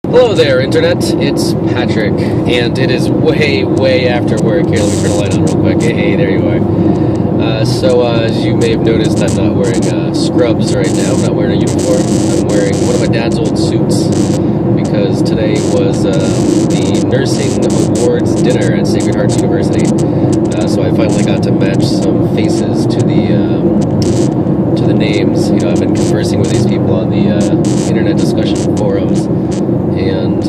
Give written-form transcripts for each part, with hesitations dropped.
Hello there, Internet. It's Patrick, and it is way after work. Here, let me turn the light on real quick. Hey, there you are. As you may have noticed, I'm not wearing scrubs right now. I'm not wearing a uniform. I'm wearing one of my dad's old suits because today was the Nursing Awards dinner at Sacred Heart University. So I finally got to match some faces to the names. You know, I've been conversing with these people on the internet discussion forums, and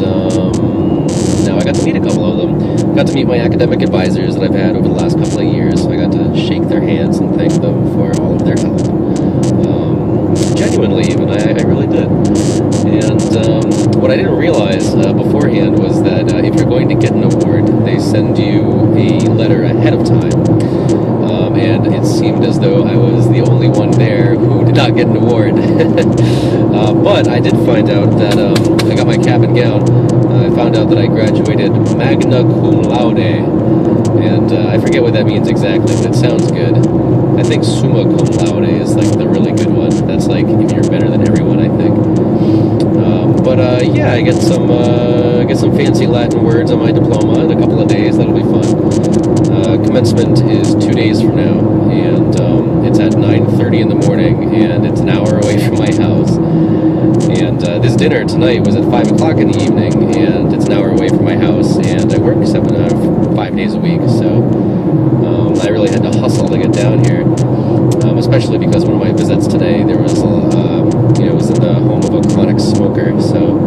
now I got to meet a couple of them. Got to meet my academic advisors that I've had over the last couple of years, so I got to shake their hands and thank them for all of their help. Genuinely, even, I really did. And what I didn't realize beforehand was that if you're going to get an award, they send you a letter ahead of time. And it seemed as though I was the only one there who did not get an award. But I did find out that I got my cap and gown. I found out that I graduated magna cum laude. And I forget what that means exactly, but it sounds good. I think summa cum laude is like the really good one. That's like if you're better than everyone, I think. Yeah, I get some fancy Latin words on my diploma in a couple of days. That'll be fun. Commencement is 2 days from now, and it's at 9:30 in the morning, and it's an hour away from my house. And this dinner tonight was at 5 o'clock in the evening, and it's an hour away from my house, and I work 5 days a week, so I really had to hustle to get down here, especially because one of my visits today, there was, it was in the home of a chronic smoker, so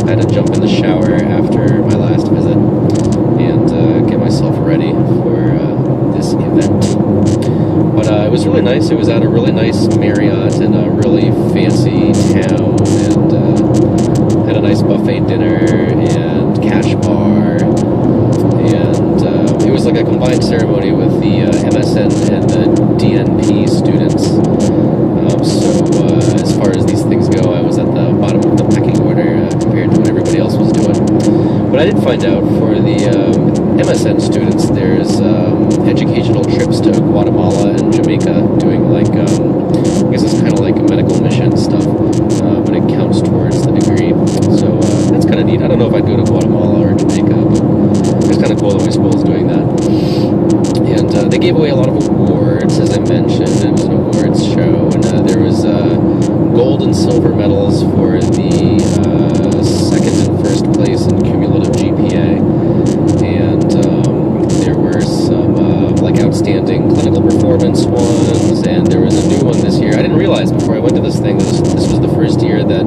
I had to jump in the shower after my last visit and get myself ready for this event. But it was really nice. It was at a really nice Marriott in a really fancy town, and had a nice buffet dinner and cash bar, and it was like a combined ceremony with the MSN and the DNP students. As far as these things go, I was at the bottom of the pecking order compared to what everybody else was doing. But I did find out for the MSN students, there's educational trips to Guatemala and Jamaica doing like, I guess it's kind of like a medical mission stuff, but it counts towards the degree. So that's kind of neat. I don't know if I'd go to Guatemala or Jamaica, but it's kind of cool that my school is doing that. And they gave away a lot of awards, as I mentioned. It was an awards show, and there was gold and silver medals for the second and first place in cumulative GPA, and there were some outstanding clinical performance ones, and there was a new one this year. I didn't realize before I went to this thing that this was the first year that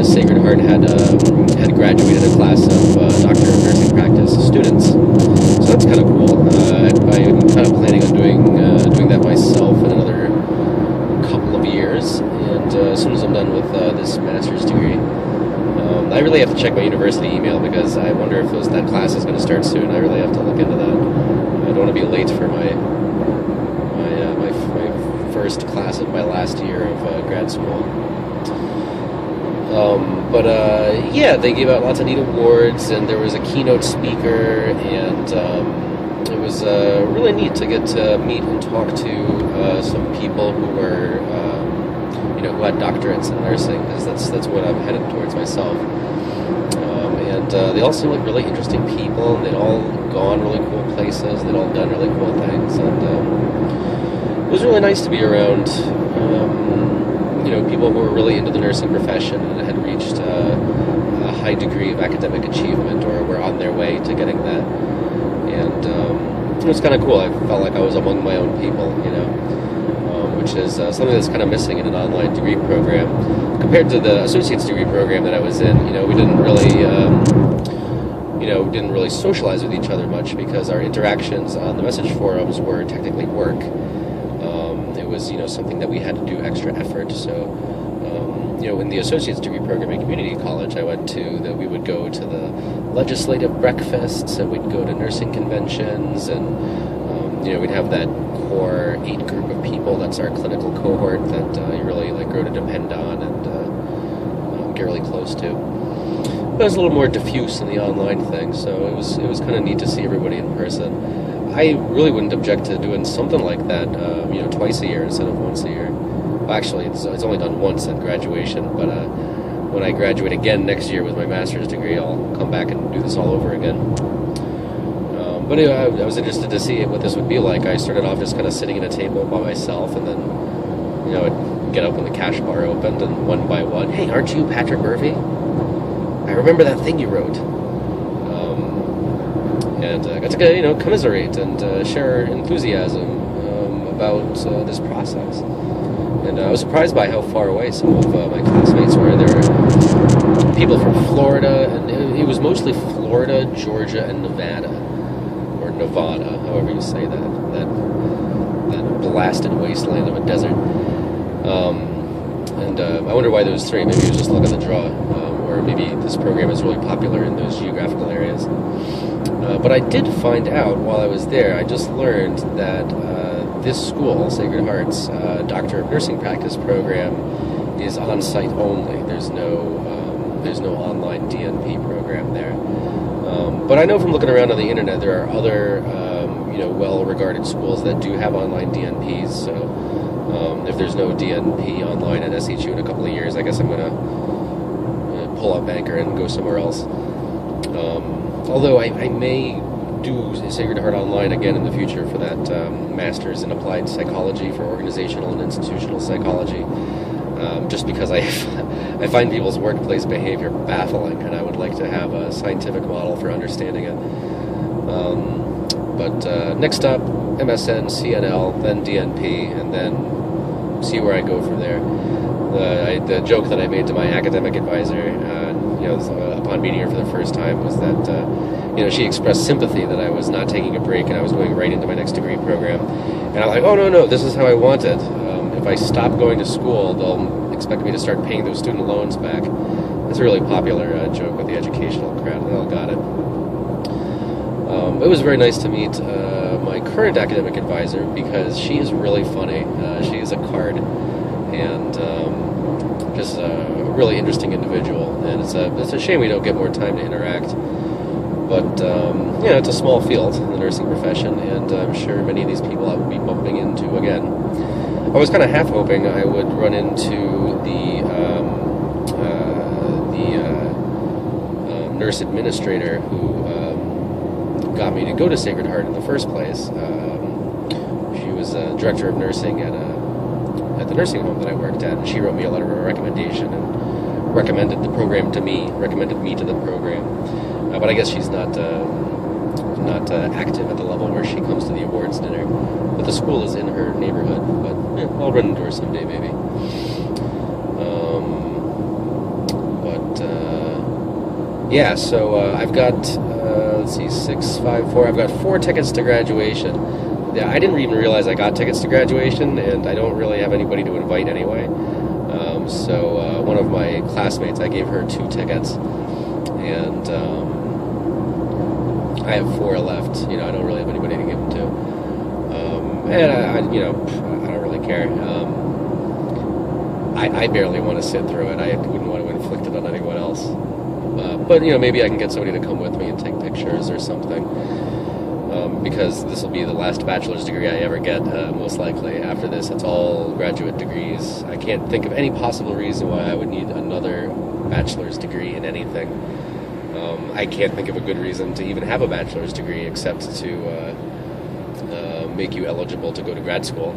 Sacred Heart had graduated a class of doctor of nursing practice students. So that's kind of cool. I'm kind of planning on doing that myself in another couple of years, and as soon as I'm done with this master's degree. I really have to check my university email because I wonder if that class is going to start soon. I really have to look into that. I don't want to be late for my first class of my last year of grad school. Yeah, they gave out lots of neat awards, and there was a keynote speaker, and it was really neat to get to meet and talk to some people who were, who had doctorates in nursing, because that's what I'm headed towards myself. They all seemed like really interesting people, and they'd all gone really cool places, they'd all done really cool things, and it was really nice to be around, people who were really into the nursing profession and had reached a high degree of academic achievement or were on their way to getting that. And it was kind of cool. I felt like I was among my own people, which is something that's kind of missing in an online degree program. Compared to the associate's degree program that I was in, we didn't really socialize with each other much because our interactions on the message forums were technically work. It was, something that we had to do extra effort. So, in the associate's degree program at community college, we would go to the legislative breakfasts, and we'd go to nursing conventions, and, we'd have that core 8 group of people. That's our clinical cohort that you really grow to depend on and get really close to. But it was a little more diffuse in the online thing, so it was kind of neat to see everybody in person. I really wouldn't object to doing something like that, twice a year instead of once a year. Well, actually, it's only done once at graduation, but when I graduate again next year with my master's degree, I'll come back and do this all over again. But anyway, I was interested to see what this would be like. I started off just kind of sitting at a table by myself, and then, I'd get up when the cash bar opened, and one by one, hey, aren't you Patrick Murphy? I remember that thing you wrote. And I got to, commiserate and share enthusiasm about this process. And I was surprised by how far away some of my classmates were. There were people from Florida, and it was mostly Florida, Georgia, and Nevada. Or Nevada, however you say that blasted wasteland of a desert. And I wonder why those three. Maybe it was just luck of the draw, or maybe this program is really popular in those geographical areas. But I did find out while I was there, I just learned that this school, Sacred Heart's Doctor of Nursing Practice program, is on-site only. There's no online DNP program there. But I know from looking around on the internet, there are other, well-regarded schools that do have online DNPs. So if there's no DNP online at SHU in a couple of years, I guess I'm going to pull up Anchor and go somewhere else. Although I may do Sacred Heart Online again in the future for that Master's in Applied Psychology for Organizational and Institutional Psychology. Just because I find people's workplace behavior baffling, and I would like to have a scientific model for understanding it. But next up, MSN, CNL, then DNP, and then see where I go from there. The joke that I made to my academic advisor, upon meeting her for the first time, was that she expressed sympathy that I was not taking a break and I was going right into my next degree program. And I'm like, oh no, this is how I want it. If I stop going to school, they'll expect me to start paying those student loans back. It's a really popular joke with the educational crowd. They all got it. It was very nice to meet my current academic advisor because she is really funny. She is a card and just a really interesting individual. And it's a shame we don't get more time to interact. But, it's a small field in the nursing profession, and I'm sure many of these people I will be bumping into again. I was kind of half hoping I would run into the nurse administrator who got me to go to Sacred Heart in the first place. She was director of nursing at the nursing home that I worked at, and she wrote me a letter of recommendation and recommended the program to me, recommended me to the program. But I guess she's not active at the level where she comes to the awards dinner. But the school is in her neighborhood. But I'll run into her someday, maybe. So I've got 654. I've got 4 tickets to graduation. Yeah, I didn't even realize I got tickets to graduation, and I don't really have anybody to invite anyway. So one of my classmates, I gave her 2 tickets, and I have 4 left. I don't really have anybody to give them to. And I don't really care. I barely want to sit through it. I wouldn't want to inflict it on anyone else. But maybe I can get somebody to come with me and take pictures or something. Because this will be the last bachelor's degree I ever get, most likely. After this, it's all graduate degrees. I can't think of any possible reason why I would need another bachelor's degree in anything. I can't think of a good reason to even have a bachelor's degree except to make you eligible to go to grad school,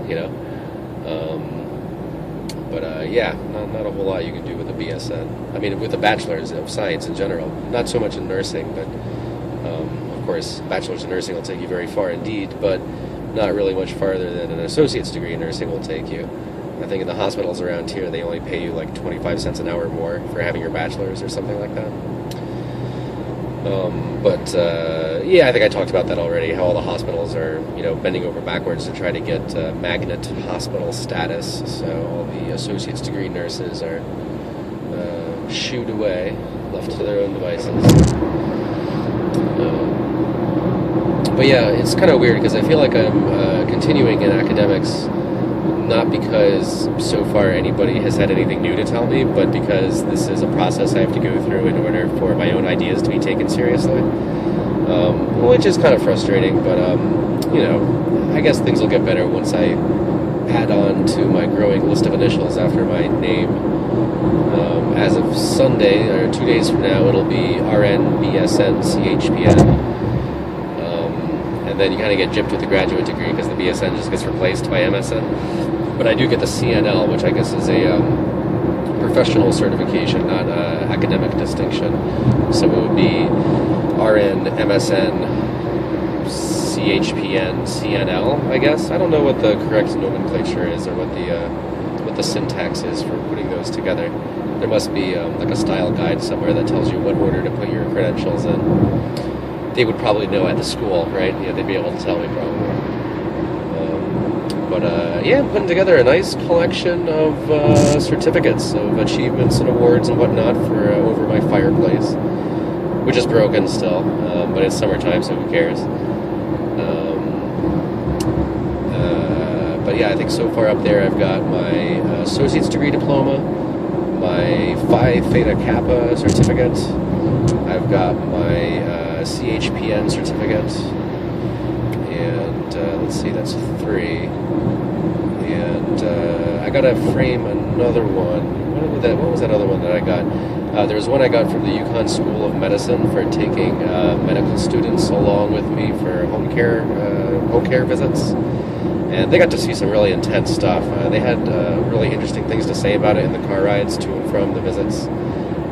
Not a whole lot you can do with a BSN. I mean, with a bachelor's of science in general. Not so much in nursing, but of course, bachelor's in nursing will take you very far indeed, but not really much farther than an associate's degree in nursing will take you. I think in the hospitals around here, they only pay you like 25 cents an hour more for having your bachelor's or something like that. I think I talked about that already, how all the hospitals are, bending over backwards to try to get magnet hospital status. So all the associate's degree nurses are shooed away, left to their own devices. It's kind of weird because I feel like I'm continuing in academics not because so far anybody has had anything new to tell me, but because this is a process I have to go through in order for my own ideas to be taken seriously. Which is kind of frustrating, but, I guess things will get better once I add on to my growing list of initials after my name. As of Sunday, or 2 days from now, it'll be RN, BSN, CHPN. And then you kind of get gypped with the graduate degree because the BSN just gets replaced by MSN. But I do get the CNL, which I guess is a professional certification, not academic distinction. So it would be RN, MSN, CHPN, CNL, I guess. I don't know what the correct nomenclature is or what the syntax is for putting those together. There must be like a style guide somewhere that tells you what order to put your credentials in. They would probably know at the school, right? Yeah, they'd be able to tell me probably. Yeah, I'm putting together a nice collection of certificates of achievements and awards and whatnot for over my fireplace, which is broken still, but it's summertime, so who cares? But yeah, I think so far up there I've got my associate's degree diploma, my Phi Theta Kappa certificate, I've got my CHPN certificate, and let's see, that's 3. And I gotta frame another one. What was that other one that I got? There was one I got from the UConn School of Medicine for taking medical students along with me for home care visits. And they got to see some really intense stuff. They had really interesting things to say about it in the car rides to and from the visits.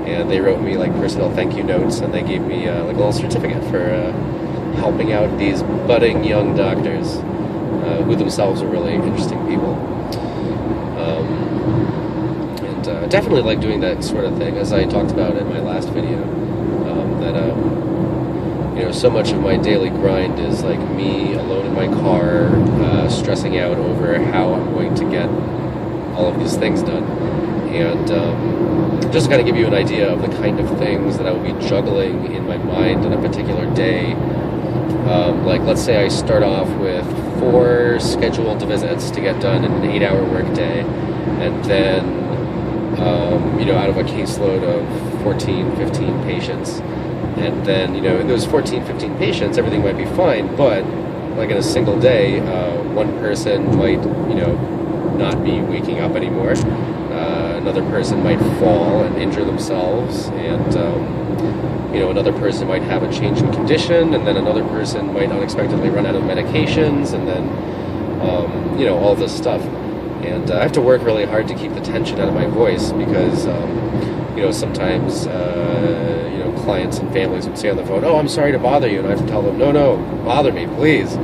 And they wrote me like personal thank you notes, and they gave me like a little certificate for helping out these budding young doctors who themselves are really interesting people. And definitely like doing that sort of thing, as I talked about in my last video. So much of my daily grind is like me alone in my car, stressing out over how I'm going to get all of these things done. And just to kind of give you an idea of the kind of things that I will be juggling in my mind in a particular day. Like, let's say I start off with 4 scheduled visits to get done in an 8-hour workday, and then, out of a caseload of 14, 15 patients. And then, in those 14, 15 patients, everything might be fine, but like in a single day, one person might, not be waking up anymore. Another person might fall and injure themselves, and, another person might have a change in condition, and then another person might unexpectedly run out of medications, and then, all this stuff. And I have to work really hard to keep the tension out of my voice because, sometimes, clients and families would say on the phone, "Oh, I'm sorry to bother you," and I have to tell them, no, bother me, please.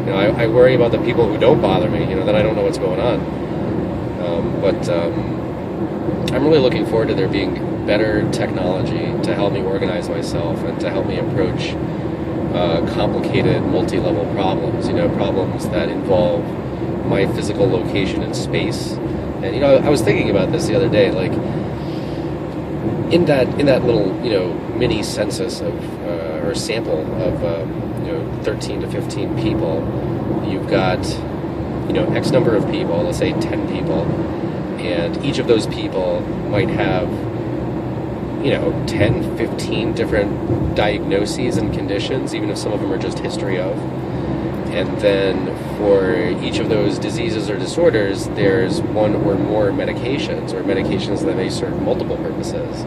I worry about the people who don't bother me, then I don't know what's going on. But I'm really looking forward to there being better technology to help me organize myself and to help me approach complicated multi-level problems, problems that involve my physical location in space. And, I was thinking about this the other day, like, in that little, mini census of, or sample of, 13 to 15 people, you've got, X number of people, let's say 10 people, and each of those people might have, 10, 15 different diagnoses and conditions, even if some of them are just history of. And then for each of those diseases or disorders, there's one or more medications, or medications that may serve multiple purposes.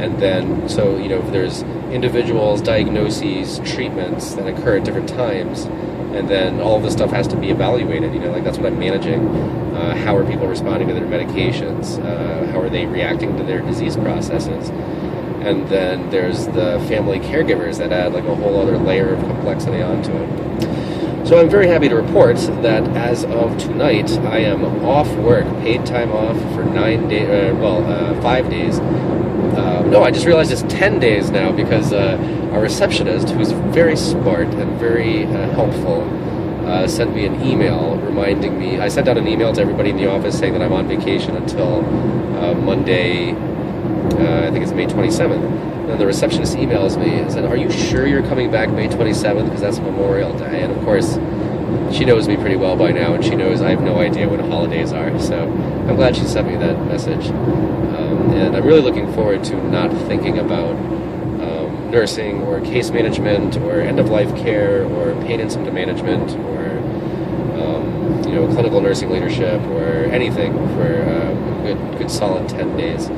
And then, so, if there's individuals, diagnoses, treatments that occur at different times, and then all of this stuff has to be evaluated, like that's what I'm managing. How are people responding to their medications? How are they reacting to their disease processes? And then there's the family caregivers that add like a whole other layer of complexity onto it. So I'm very happy to report that as of tonight, I am off work, paid time off for 9 days, 5 days. No, I just realized it's 10 days now because our receptionist, who's very smart and very helpful, sent me an email reminding me. I sent out an email to everybody in the office saying that I'm on vacation until Monday, I think it's May 27th. And the receptionist emails me and said, "Are you sure you're coming back May 27th? Because that's Memorial Day." And of course, she knows me pretty well by now, and she knows I have no idea when holidays are. So I'm glad she sent me that message. And I'm really looking forward to not thinking about nursing or case management or end-of-life care or pain and symptom management or, clinical nursing leadership or anything for a good solid 10 days.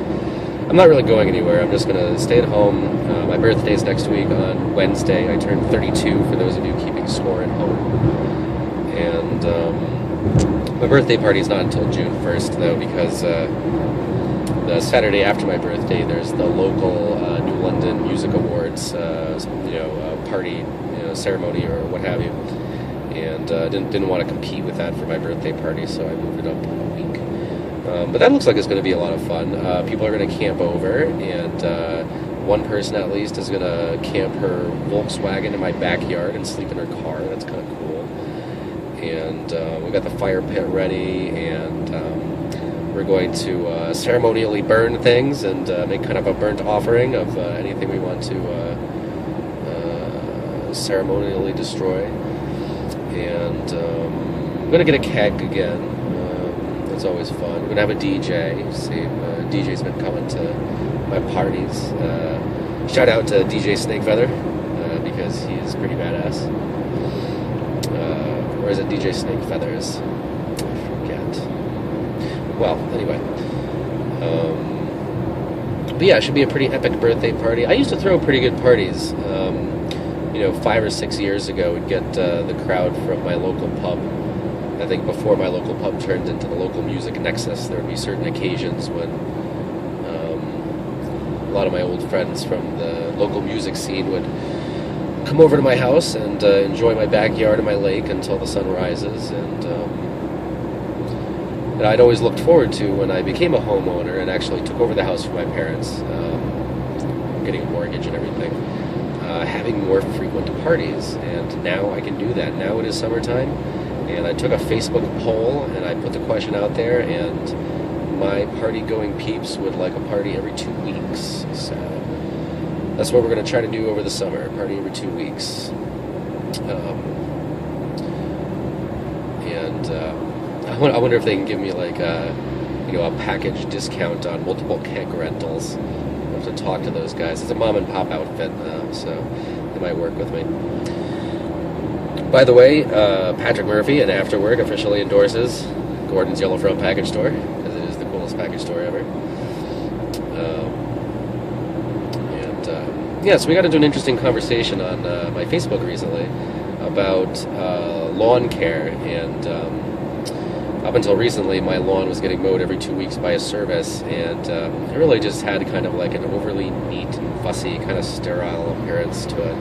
I'm not really going anywhere. I'm just going to stay at home. My birthday's next week on Wednesday. I turn 32 for those of you keeping score at home. And my birthday party's not until June 1st, though, because the Saturday after my birthday, there's the local New London Music Awards, party, ceremony or what have you. And didn't want to compete with that for my birthday party, so I moved it up a week. But that looks like it's going to be a lot of fun. People are going to camp over, and one person at least is going to camp her Volkswagen in my backyard and sleep in her car. That's kind of cool. And we got the fire pit ready, and we're going to ceremonially burn things and make kind of a burnt offering of anything we want to ceremonially destroy. And I'm going to get a keg again. That's always fun. We're going to have a DJ. See, DJ's been coming to my parties. Shout out to DJ Snakefeather, because he's pretty badass. Or is it DJ Snakefeathers? I forget. Well, anyway. But yeah, it should be a pretty epic birthday party. I used to throw pretty good parties. 5 or 6 years ago, we'd get the crowd from my local pub. I think before my local pub turned into the local music nexus, there would be certain occasions when a lot of my old friends from the local music scene would come over to my house and enjoy my backyard and my lake until the sun rises. And I'd always looked forward to, when I became a homeowner and actually took over the house from my parents, getting a mortgage and everything, having more frequent parties. And now I can do that. Now it is summertime. And I took a Facebook poll, and I put the question out there, and my party-going peeps would like a party every 2 weeks. So that's what we're going to try to do over the summer, a party every 2 weeks. I wonder if they can give me like a package discount on multiple keg rentals. I'll have to talk to those guys. It's a mom-and-pop outfit, so they might work with me. By the way, Patrick Murphy and Afterwork officially endorses Gordon's Yellow Front Package Store, because it is the coolest package store ever. So we got into an interesting conversation on my Facebook recently about lawn care, and up until recently, my lawn was getting mowed every 2 weeks by a service, and it really just had kind of like an overly neat and fussy, kind of sterile appearance to it.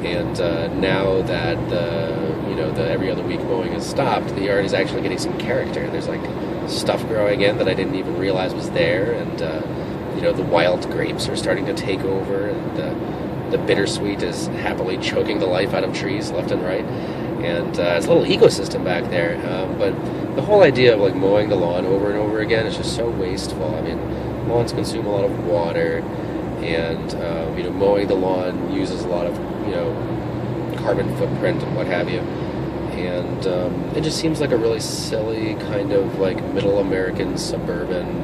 And now that the every other week mowing has stopped, the yard is actually getting some character. There's like stuff growing in that I didn't even realize was there, and the wild grapes are starting to take over, and the bittersweet is happily choking the life out of trees left and right. And it's a little ecosystem back there. But the whole idea of like mowing the lawn over and over again is just so wasteful. I mean, lawns consume a lot of water, and mowing the lawn uses a lot of carbon footprint and what have you. And it just seems like a really silly kind of like middle American suburban,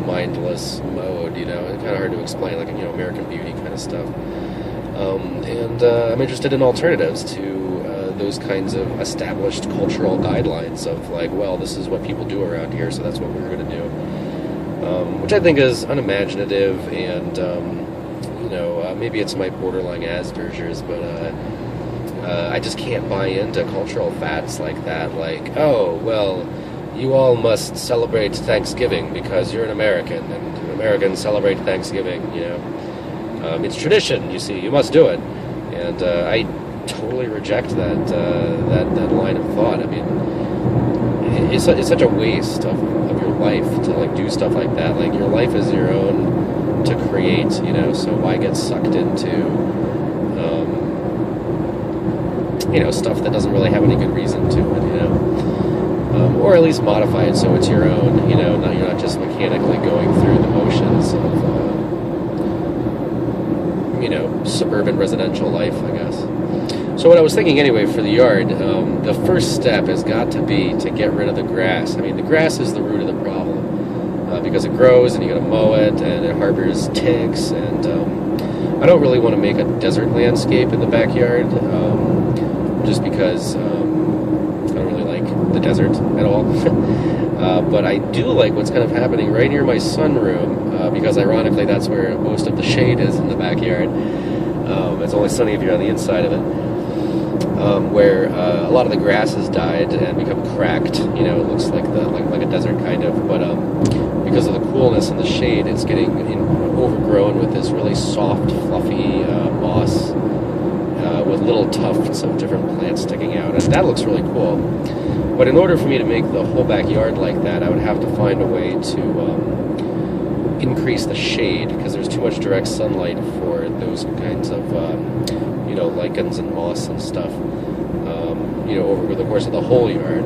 mindless mode. It's kind of hard to explain, like American Beauty kind of stuff. And I'm interested in alternatives to those kinds of established cultural guidelines of like, well, this is what people do around here, so that's what we're going to do. Which I think is unimaginative, and maybe it's my borderline Asperger's, but I just can't buy into cultural facts like that. Like, oh, well, you all must celebrate Thanksgiving because you're an American, and Americans celebrate Thanksgiving. It's tradition, you see. You must do it, and I totally reject that line of thought. I mean, it's such a waste of your life to like do stuff like that. Like, your life is your own to create, so why get sucked into stuff that doesn't really have any good reason to it, or at least modify it so it's your own, you're not just mechanically going through the motions of suburban residential life, I guess. So what I was thinking anyway for the yard, the first step has got to be to get rid of the grass. I mean, the grass is the root of the problem, because it grows and you gotta mow it, and it harbors ticks, and I don't really want to make a desert landscape in the backyard, just because I don't really like the desert at all. But I do like what's kind of happening right near my sunroom, because ironically that's where most of the shade is in the backyard. It's only sunny if you're on the inside of it. Where a lot of the grass has died and become cracked. You know, it looks like a desert kind of, but because of the coolness and the shade, it's getting overgrown with this really soft, fluffy moss with little tufts of different plants sticking out, and that looks really cool. But in order for me to make the whole backyard like that, I would have to find a way to increase the shade, because there's too much direct sunlight for those kinds of lichens and moss and stuff, over the course of the whole yard.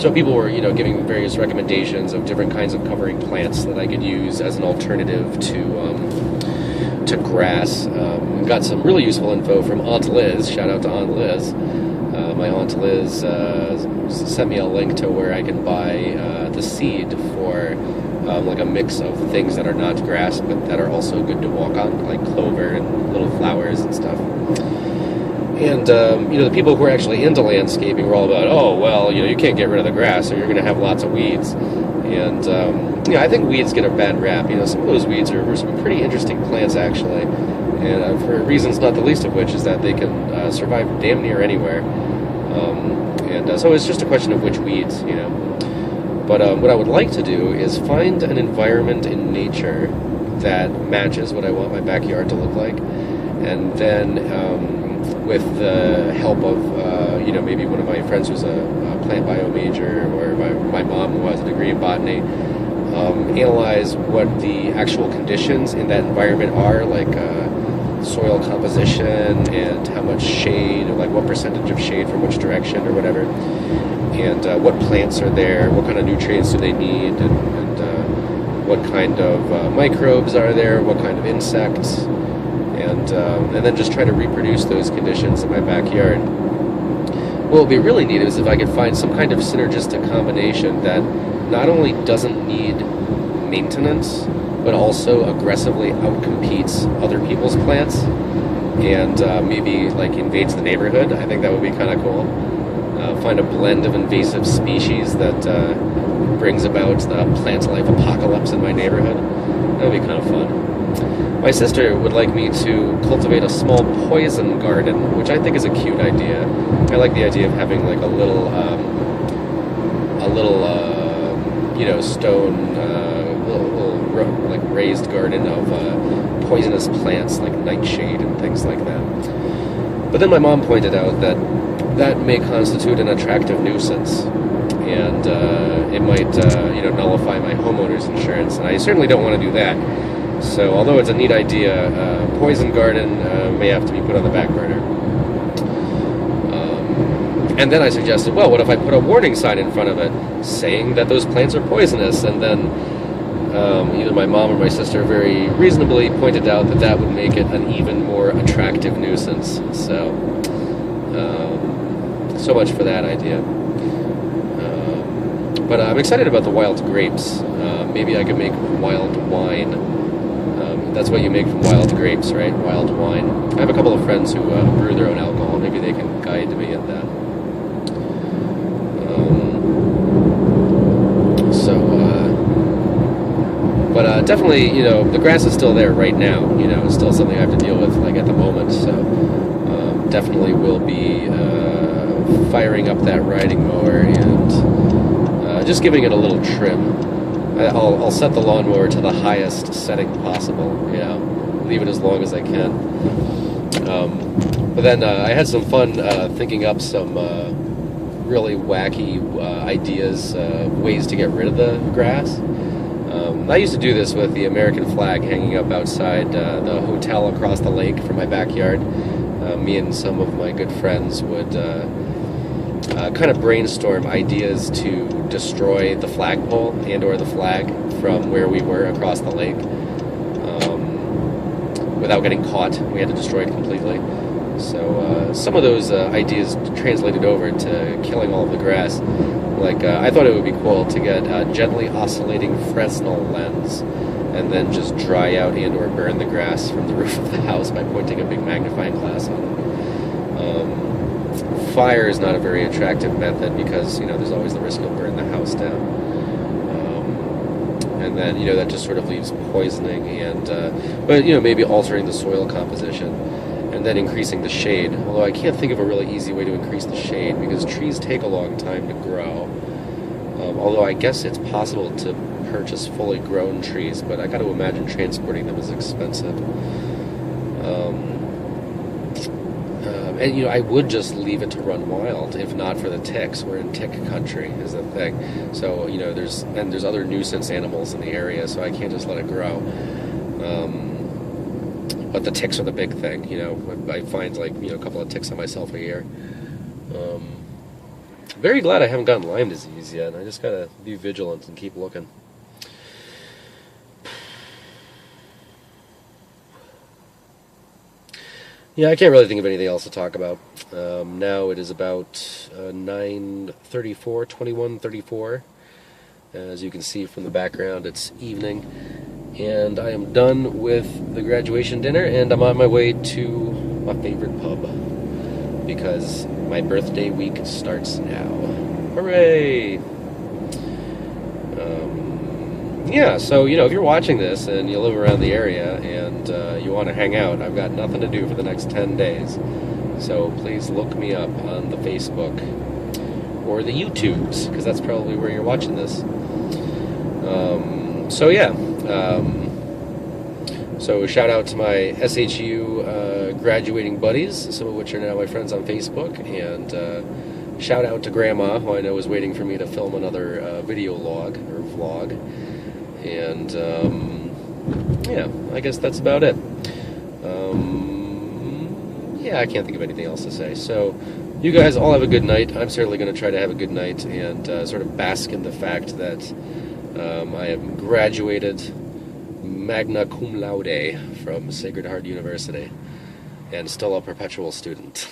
So people were, giving various recommendations of different kinds of covering plants that I could use as an alternative to grass. Got some really useful info from Aunt Liz. Shout out to Aunt Liz. My Aunt Liz sent me a link to where I can buy the seed for like a mix of things that are not grass but that are also good to walk on, like clover and little flowers and stuff. And the people who are actually into landscaping were all about, oh well, you can't get rid of the grass or you're going to have lots of weeds. And I think weeds get a bad rap. Some of those weeds are some pretty interesting plants actually, and for reasons not the least of which is that they can survive damn near anywhere. So it's just a question of which weeds, But what I would like to do is find an environment in nature that matches what I want my backyard to look like, and then with the help of maybe one of my friends who's a plant bio major, or my mom who has a degree in botany, analyze what the actual conditions in that environment are, like soil composition and how much shade, or like what percentage of shade from which direction or whatever, and what plants are there, what kind of nutrients do they need, and what kind of microbes are there, what kind of insects, and then just try to reproduce those conditions in my backyard. What would be really neat is if I could find some kind of synergistic combination that not only doesn't need maintenance, but also aggressively outcompetes other people's plants, and maybe like invades the neighborhood. I think that would be kind of cool. Find a blend of invasive species that brings about the plant life apocalypse in my neighborhood. That would be kind of fun. My sister would like me to cultivate a small poison garden, which I think is a cute idea. I like the idea of having like a little stone, little like raised garden of poisonous plants like nightshade and things like that. But then my mom pointed out that may constitute an attractive nuisance, and it might nullify my homeowner's insurance, and I certainly don't want to do that. So although it's a neat idea, poison garden may have to be put on the back burner. And then I suggested, well, what if I put a warning sign in front of it saying that those plants are poisonous? And then either my mom or my sister very reasonably pointed out that would make it an even more attractive nuisance. So much for that idea. But I'm excited about the wild grapes. Maybe I could make wild wine. That's what you make from wild grapes, right? Wild wine. I have a couple of friends who brew their own alcohol. Maybe they can guide me in that. But definitely, the grass is still there right now. It's still something I have to deal with, like, at the moment. So definitely will be firing up that riding mower and just giving it a little trim. I'll set the lawnmower to the highest setting possible, leave it as long as I can. But then I had some fun thinking up some really wacky ideas, ways to get rid of the grass. I used to do this with the American flag hanging up outside the hotel across the lake from my backyard. Me and some of my good friends would kind of brainstorm ideas to destroy the flagpole and or the flag from where we were across the lake without getting caught. We had to destroy it completely. So some of those ideas translated over to killing all of the grass. Like, I thought it would be cool to get a gently oscillating Fresnel lens and then just dry out and or burn the grass from the roof of the house by pointing a big magnifying glass on it. Fire is not a very attractive method because, there's always the risk you'll burn the house down. And then, that just sort of leaves poisoning and, but, maybe altering the soil composition and then increasing the shade. Although I can't think of a really easy way to increase the shade because trees take a long time to grow. Although I guess it's possible to purchase fully grown trees, but I got to imagine transporting them is expensive. And I would just leave it to run wild if not for the ticks. We're in tick country, is the thing. So there's other nuisance animals in the area, so I can't just let it grow. But the ticks are the big thing. I find a couple of ticks on myself a year. Very glad I haven't gotten Lyme disease yet. I just gotta be vigilant and keep looking. Yeah, I can't really think of anything else to talk about. Now it is about 9:34, 21:34. As you can see from the background, it's evening. And I am done with the graduation dinner, and I'm on my way to my favorite pub. Because my birthday week starts now. Hooray! Yeah, so, if you're watching this and you live around the area and you want to hang out, I've got nothing to do for the next 10 days. So please look me up on the Facebook or the YouTubes, because that's probably where you're watching this. So shout out to my SHU graduating buddies, some of which are now my friends on Facebook, and shout out to Grandma, who I know is waiting for me to film another video log or vlog. And I guess that's about it. I can't think of anything else to say. So you guys all have a good night. I'm certainly going to try to have a good night and sort of bask in the fact that I have graduated magna cum laude from Sacred Heart University and still a perpetual student.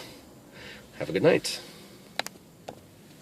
Have a good night.